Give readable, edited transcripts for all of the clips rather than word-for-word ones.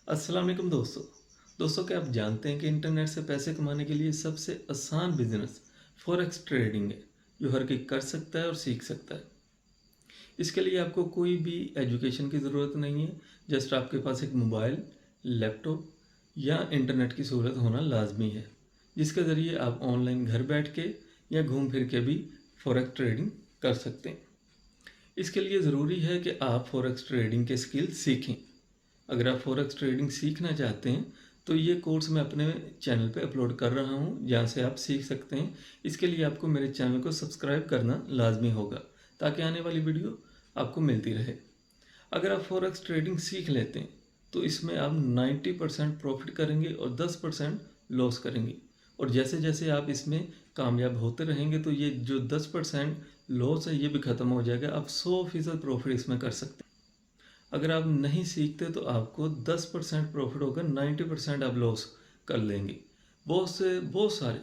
अस्सलाम वालेकुम दोस्तों क्या आप जानते हैं कि इंटरनेट से पैसे कमाने के लिए सबसे आसान बिजनेस फॉरेक्स ट्रेडिंग है जो हर कोई कर सकता है और सीख सकता है। इसके लिए आपको कोई भी एजुकेशन की ज़रूरत नहीं है। जस्ट आपके पास एक मोबाइल, लैपटॉप या इंटरनेट की सहूलत होना लाजमी है, जिसके ज़रिए आप ऑनलाइन घर बैठ के या घूम फिर के भी फॉरेक्स ट्रेडिंग कर सकते हैं। इसके लिए ज़रूरी है कि आप फॉरेक्स ट्रेडिंग के स्किल सीखें। अगर आप फॉरेक्स ट्रेडिंग सीखना चाहते हैं तो ये कोर्स मैं अपने चैनल पे अपलोड कर रहा हूँ, जहाँ से आप सीख सकते हैं। इसके लिए आपको मेरे चैनल को सब्सक्राइब करना लाजमी होगा ताकि आने वाली वीडियो आपको मिलती रहे। अगर आप फॉरेक्स ट्रेडिंग सीख लेते हैं तो इसमें आप 90% प्रॉफिट करेंगे और 10% लॉस करेंगे। और जैसे जैसे आप इसमें कामयाब होते रहेंगे तो ये जो 10% लॉस है ये भी ख़त्म हो जाएगा। आप 100% प्रॉफिट इसमें कर सकते हैं। अगर आप नहीं सीखते तो आपको 10% प्रॉफिट होगा, 90% आप लॉस कर लेंगे। बहुत सारे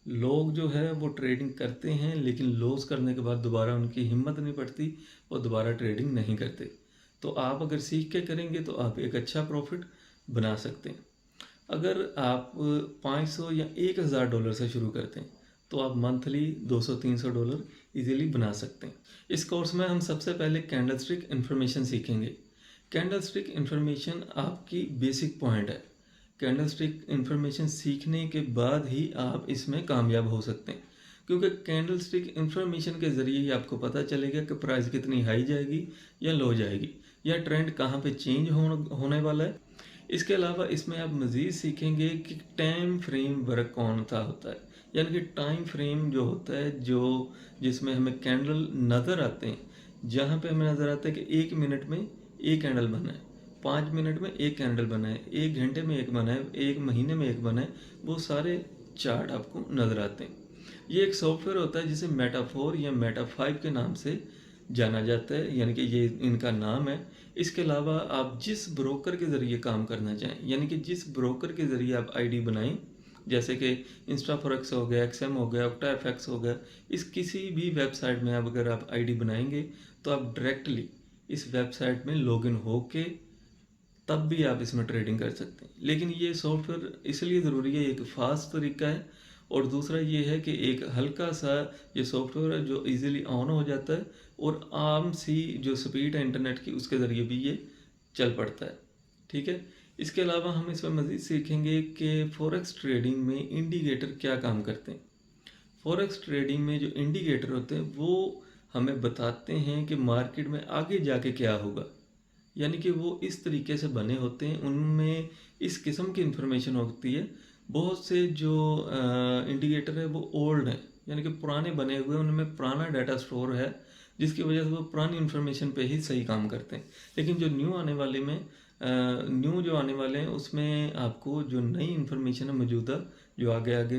लोग जो है वो ट्रेडिंग करते हैं, लेकिन लॉस करने के बाद दोबारा उनकी हिम्मत नहीं पड़ती, वो दोबारा ट्रेडिंग नहीं करते। तो आप अगर सीख के करेंगे तो आप एक अच्छा प्रॉफिट बना सकते हैं। अगर आप 500 या $1000 से शुरू करते हैं तो आप मंथली $200-300 इजीली बना सकते हैं। इस कोर्स में हम सबसे पहले कैंडलस्टिक इन्फॉर्मेशन सीखेंगे। कैंडलस्टिक इन्फॉर्मेशन आपकी बेसिक पॉइंट है। कैंडलस्टिक इन्फॉर्मेशन सीखने के बाद ही आप इसमें कामयाब हो सकते हैं, क्योंकि कैंडलस्टिक इन्फॉर्मेशन के ज़रिए ही आपको पता चलेगा कि प्राइस कितनी हाई जाएगी या लो जाएगी, या ट्रेंड कहाँ पे चेंज होने वाला है। इसके अलावा इसमें आप मज़ीद सीखेंगे कि टाइम फ्रेम वर्क कौन सा होता है, यानी कि टाइम फ्रेम जो होता है जो जिसमें हमें कैंडल नज़र आते हैं, जहाँ पे हमें नज़र आता है कि 1 मिनट में एक कैंडल बना है, 5 मिनट में एक कैंडल बना है, 1 घंटे में एक बना है, 1 महीने में एक बना है, वो सारे चार्ट आपको नज़र आते हैं। ये एक सॉफ्टवेयर होता है जिसे मेटाफोर या मेटा 5 के नाम से जाना जाता है, यानी कि ये इनका नाम है। इसके अलावा आप जिस ब्रोकर के ज़रिए काम करना चाहें, यानी कि जिस ब्रोकर के ज़रिए आप आईडी बनाएं, जैसे कि इंस्टा फॉरेक्स हो गया, एक्सएम हो गया, ऑक्टा एफएक्स हो गया, इस किसी भी वेबसाइट में अगर आप आईडी बनाएंगे तो आप डायरेक्टली इस वेबसाइट में लॉगिन होके तब भी आप इसमें ट्रेडिंग कर सकते हैं। लेकिन ये सॉफ्टवेयर इसलिए ज़रूरी है, एक फास्ट तरीका है, और दूसरा ये है कि एक हल्का सा ये सॉफ्टवेयर है जो इजीली ऑन हो जाता है, और आम सी जो स्पीड है इंटरनेट की उसके ज़रिए भी ये चल पड़ता है। ठीक है। इसके अलावा हम इसमें मज़ीद सीखेंगे कि फॉरेक्स ट्रेडिंग में इंडिकेटर क्या काम करते हैं। फॉरेक्स ट्रेडिंग में जो इंडिकेटर होते हैं वो हमें बताते हैं कि मार्केट में आगे जाके क्या होगा, यानी कि वो इस तरीके से बने होते हैं, उनमें इस किस्म की इंफॉर्मेशन होती है। बहुत से जो इंडिकेटर है वो ओल्ड हैं, यानी कि पुराने बने हुए हैं, उनमें पुराना डाटा स्टोर है, जिसकी वजह से वो पुरानी इन्फॉर्मेशन पे ही सही काम करते हैं। लेकिन जो न्यू जो आने वाले हैं उसमें आपको जो नई इन्फॉर्मेशन है मौजूदा, जो आगे आगे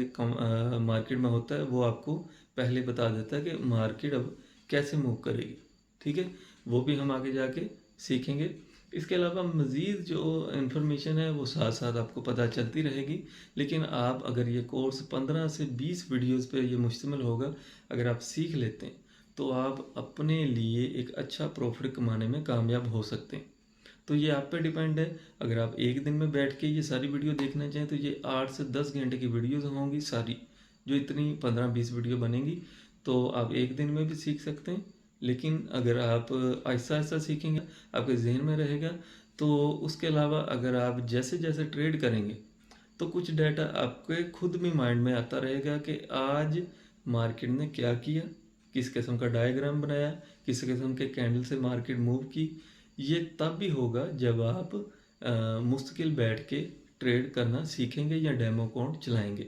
मार्केट में होता है, वो आपको पहले बता देता है कि मार्केट अब कैसे मूव करेगी। ठीक है, वो भी हम आगे जाके सीखेंगे। इसके अलावा मज़ीद जो इन्फॉर्मेशन है वो साथ साथ आपको पता चलती रहेगी। लेकिन आप अगर ये कोर्स 15 से 20 वीडियोस पे ये मुश्तमिल होगा, अगर आप सीख लेते हैं तो आप अपने लिए एक अच्छा प्रॉफिट कमाने में कामयाब हो सकते हैं। तो ये आप पे डिपेंड है। अगर आप एक दिन में बैठ के ये सारी वीडियो देखना चाहें तो ये 8 से 10 घंटे की वीडियोस होंगी सारी, जो इतनी 15-20 वीडियो बनेंगी, तो आप एक दिन में भी सीख सकते हैं। लेकिन अगर आप आहिस्ता आहिस्ता सीखेंगे, आपके जहन में रहेगा। तो उसके अलावा अगर आप जैसे जैसे ट्रेड करेंगे तो कुछ डाटा आपके खुद भी माइंड में आता रहेगा कि आज मार्केट ने क्या किया, किस किस्म का डायग्राम बनाया, किस किस्म के कैंडल से मार्केट मूव की। ये तब भी होगा जब आप मुस्तकिल बैठ के ट्रेड करना सीखेंगे या डेमो अकाउंट चलाएंगे।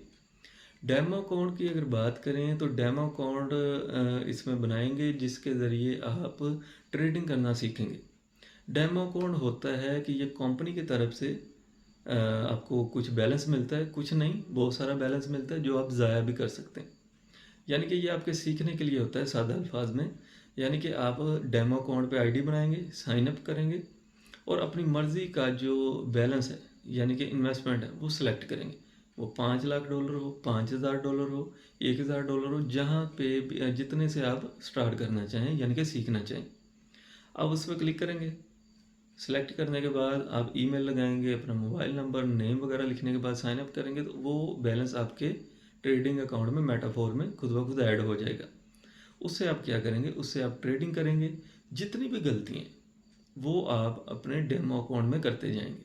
डेमो अकाउंट की अगर बात करें तो डेमो अकाउंट इसमें बनाएंगे जिसके ज़रिए आप ट्रेडिंग करना सीखेंगे। डेमो अकाउंट होता है कि ये कंपनी की तरफ से आपको कुछ बैलेंस मिलता है, कुछ नहीं, बहुत सारा बैलेंस मिलता है जो आप ज़ाया भी कर सकते हैं। यानी कि ये आपके सीखने के लिए होता है सादा अल्फाज में। यानी कि आप डेमो अकाउंट पे आईडी बनाएंगे, साइन अप करेंगे और अपनी मर्ज़ी का जो बैलेंस है यानी कि इन्वेस्टमेंट है वो सिलेक्ट करेंगे। वो $5 लाख हो, $5000 हो, $1000 हो, जहाँ पे जितने से आप स्टार्ट करना चाहें यानी कि सीखना चाहें, आप उस पर क्लिक करेंगे। सेलेक्ट करने के बाद आप ईमेल लगाएंगे, अपना मोबाइल नंबर, नेम वगैरह लिखने के बाद साइन अप करेंगे तो वो बैलेंस आपके ट्रेडिंग अकाउंट में मेटाफोर में खुद ब खुद ऐड हो जाएगा। उससे आप क्या करेंगे, उससे आप ट्रेडिंग करेंगे। जितनी भी गलतियाँ हैं वो आप अपने डेमो अकाउंट में करते जाएंगे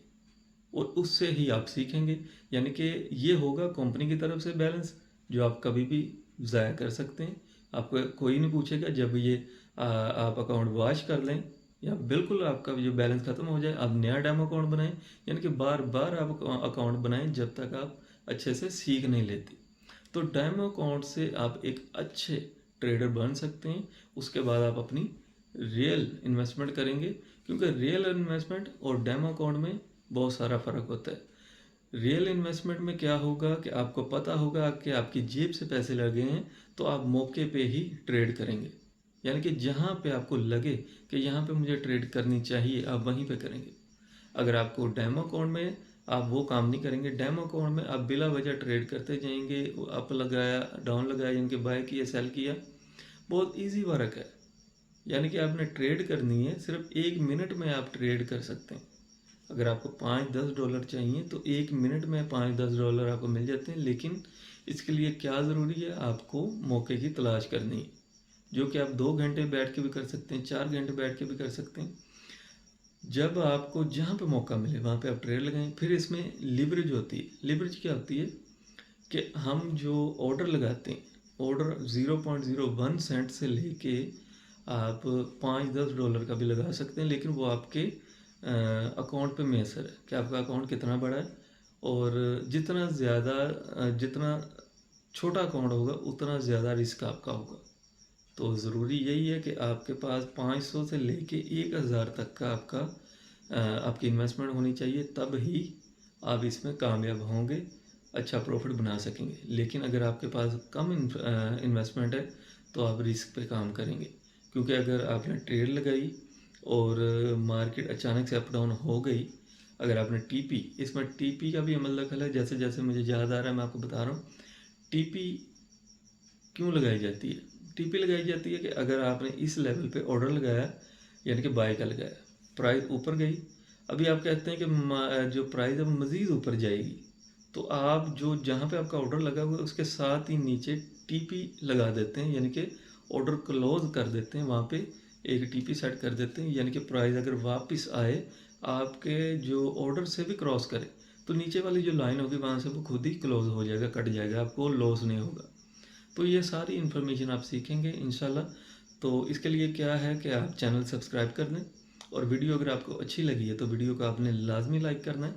और उससे ही आप सीखेंगे। यानी कि ये होगा कंपनी की तरफ से बैलेंस जो आप कभी भी ज़ाया कर सकते हैं। आपको कोई नहीं पूछेगा। जब ये आप अकाउंट वॉश कर लें या बिल्कुल आपका जो बैलेंस ख़त्म हो जाए, आप नया डेमो अकाउंट बनाएं। यानी कि बार बार आप अकाउंट बनाएं जब तक आप अच्छे से सीख नहीं लेते। तो डेमो अकाउंट से आप एक अच्छे ट्रेडर बन सकते हैं। उसके बाद आप अपनी रियल इन्वेस्टमेंट करेंगे, क्योंकि रियल इन्वेस्टमेंट और डेमो अकाउंट में बहुत सारा फ़र्क होता है। रियल इन्वेस्टमेंट में क्या होगा कि आपको पता होगा कि आपकी जेब से पैसे लगे हैं तो आप मौके पे ही ट्रेड करेंगे। यानी कि जहाँ पे आपको लगे कि यहाँ पे मुझे ट्रेड करनी चाहिए, आप वहीं पे करेंगे। अगर आपको डेमो अकाउंट में आप वो काम नहीं करेंगे। डेमो अकाउंट में आप बिला वजह ट्रेड करते जाएंगे, अप लगाया, डाउन लगाया, यानी कि बाय किया, सेल किया। बहुत ईजी वर्क है। यानी कि आपने ट्रेड करनी है, सिर्फ 1 मिनट में आप ट्रेड कर सकते हैं। अगर आपको $5-10 चाहिए तो 1 मिनट में $5-10 आपको मिल जाते हैं। लेकिन इसके लिए क्या ज़रूरी है, आपको मौके की तलाश करनी है, जो कि आप 2 घंटे बैठ के भी कर सकते हैं, 4 घंटे बैठ के भी कर सकते हैं। जब आपको जहाँ पे मौका मिले वहाँ पे आप ट्रेड लगाएं। फिर इसमें लिवरेज होती है। लिवरेज क्या होती है कि हम जो ऑर्डर लगाते हैं, ऑर्डर 0.01 सेंट से लेके आप $5-10 का भी लगा सकते हैं। लेकिन वो आपके अकाउंट पे मैसर है कि आपका अकाउंट कितना बड़ा है। और जितना छोटा अकाउंट होगा उतना ज़्यादा रिस्क आपका होगा। तो ज़रूरी यही है कि आपके पास 500 से लेके 1000 तक का आपकी इन्वेस्टमेंट होनी चाहिए, तब ही आप इसमें कामयाब होंगे, अच्छा प्रॉफिट बना सकेंगे। लेकिन अगर आपके पास कम इन्वेस्टमेंट है तो आप रिस्क पे काम करेंगे। क्योंकि अगर आपने ट्रेड लगाई और मार्केट अचानक से अप डाउन हो गई, अगर आपने टीपी, इसमें टीपी का भी अमल दखल है। जैसे जैसे मुझे याद आ रहा है मैं आपको बता रहा हूँ। टीपी क्यों लगाई जाती है? टीपी लगाई जाती है कि अगर आपने इस लेवल पे ऑर्डर लगाया, यानी कि बाय का लगाया, प्राइस ऊपर गई, अभी आप कहते हैं कि जो प्राइस अब मज़ीद ऊपर जाएगी, तो आप जो जहाँ पे आपका ऑर्डर लगा हुआ है उसके साथ ही नीचे टीपी लगा देते हैं। यानी कि ऑर्डर क्लोज कर देते हैं, वहाँ पे एक टीपी सेट कर देते हैं। यानी कि प्राइस अगर वापस आए आपके जो ऑर्डर से भी क्रॉस करे तो नीचे वाली जो लाइन होगी वहाँ से वो खुद ही क्लोज हो जाएगा, कट जाएगा, आपको लॉस नहीं होगा। तो ये सारी इन्फॉर्मेशन आप सीखेंगे इंशाल्लाह। तो इसके लिए क्या है कि आप चैनल सब्सक्राइब कर दें, और वीडियो अगर आपको अच्छी लगी है तो वीडियो को आपने लाजमी लाइक करना है।